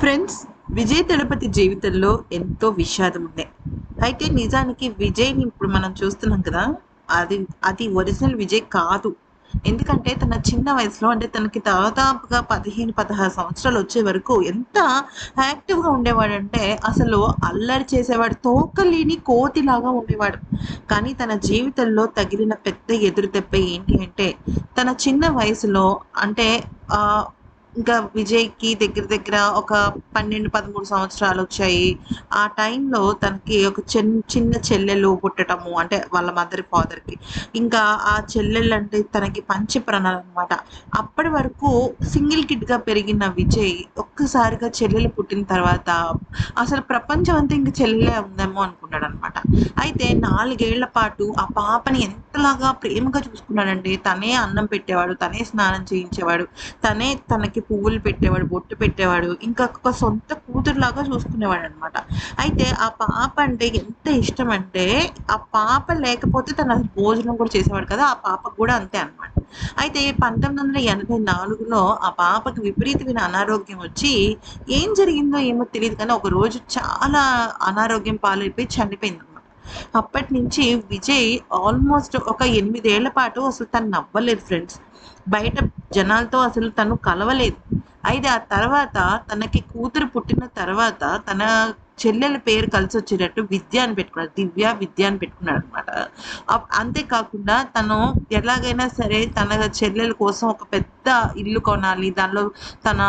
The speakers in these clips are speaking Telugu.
ఫ్రెండ్స్, విజయ్ దళపతి జీవితంలో ఎంతో విషాదం ఉంది. అయితే నిజానికి విజయ్‌ని ఇప్పుడు మనం చూస్తున్నాం కదా! అది అది ఒరిజినల్ విజయ్ కాదు. ఎందుకంటే తన చిన్న వయసులో అంటే తనకి దాదాపుగా 15, 16 సంవత్సరాలు వచ్చే వరకు ఎంత యాక్టివ్‌గా ఉండేవాడంటే అసలు అల్లరి చేసేవాడు. తోకలేని కోతిలాగా ఉండేవాడు. కానీ తన జీవితంలో తగిలిన పెద్ద ఎదురు దెబ్బ ఏంటి అంటే తన చిన్న వయసులో అంటే ఆహ్, ఇంకా విజయ్‌కి దగ్గర దగ్గర ఒక 12, 13 సంవత్సరాలొచ్చాయి. ఆ టైంలో తనకి ఒక చిన్న చెల్లెలు పుట్టటము అంటే వాళ్ళ మదర్, ఫాదర్‌కి. ఇంకా ఆ చెల్లెలంటే తనకి పంచ ప్రాణాలనమాట. అప్పటి వరకు సింగిల్ కిడ్‌గా పెరిగిన విజయ్ ఒక్కసారిగా చెల్లెలు పుట్టిన తర్వాత అసలు ప్రపంచం అంతా ఇంక చెల్లెలే ఉందేమో అనుకున్నాడనమాట. అయితే 4 ఏళ్ల పాటు ఆ పాపని ఎంతలాగా ప్రేమగా చూసుకున్నాడంటే తనే అన్నం పెట్టేవాడు, తనే స్నానం చేయించేవాడు. తనే తనకి పువ్వులు పెట్టేవాడు, బొట్టు పెట్టేవాడు. ఇంకా ఒక సొంత కూతురులాగా చూసుకునేవాడనమాట. అయితే ఆ పాప అంటే ఎంత ఇష్టమంటే, ఆ పాప లేకపోతే తను అసలు భోజనం కూడా చేసేవాడు కదా! ఆ పాపకు కూడా అంతే అనమాట. అయితే 1984లో ఆ పాపకి విపరీతమైన అనారోగ్యం వచ్చి, ఏం జరిగిందో ఏమో తెలీదు కానీ, ఒకరోజు చాలా అనారోగ్యం పాలైపోయి చనిపోయిందనమాట. అప్పటినుంచి విజయ్ ఆల్మోస్ట్ ఒక 8 ఏళ్ల పాటు అసలు తను నవ్వలేదు ఫ్రెండ్స్. బయట జనాలతో అసలు తను కలవలేదు. అయితే ఆ తర్వాత తనకి కూతురు పుట్టిన తర్వాత తన చెల్లెల పేరు కలిసొచ్చేటట్టు విద్య అని పెట్టుకున్నాడు. దివ్య, విద్య అని పెట్టుకున్నాడనమాట. అంతే కాకుండా తను ఎలాగైనా సరే తన చెల్లెల కోసం ఒక పెద్ద ఇల్లు కొనాలి. దానిలో తన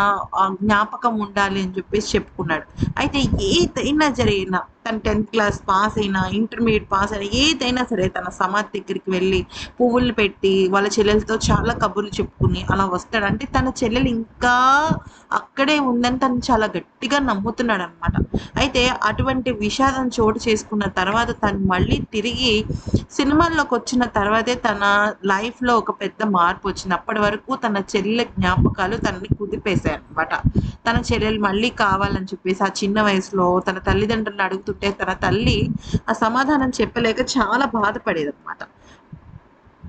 జ్ఞాపకం ఉండాలి అని చెప్పేసి చెప్పుకున్నాడు. అయితే ఏదైనా జరిగినా తను 10థ్ క్లాస్ పాస్ అయినా, ఇంటర్మీడియేట్ పాస్ అయినా ఏదైనా సరే తన సమాధి దగ్గరికి వెళ్ళి పువ్వులు పెట్టి, వాళ్ళ చెల్లెలతో చాలా కబుర్లు చెప్పుకుని అలా వస్తాడు. అంటే తన చెల్లెలు ఇంకా అక్కడే ఉందని తను చాలా గట్టిగా నమ్ముతున్నాడనమాట. అయితే అటువంటి విషాదం చోటు చేసుకున్న తర్వాత తను మళ్ళీ తిరిగి సినిమాల్లోకొచ్చిన తర్వాతే తన లైఫ్‌లో ఒక పెద్ద మార్పొచ్చింది. అప్పటి వరకు తన చెల్లెల జ్ఞాపకాలు తనని కుదిపేసాయనమాట. తన చెల్లెలు మళ్ళీ కావాలని చెప్పేసి ఆ చిన్న వయసులో తన తల్లిదండ్రులను అడుగుతుంటే తన తల్లి ఆ సమాధానం చెప్పలేక చాలా బాధపడేదనమాట.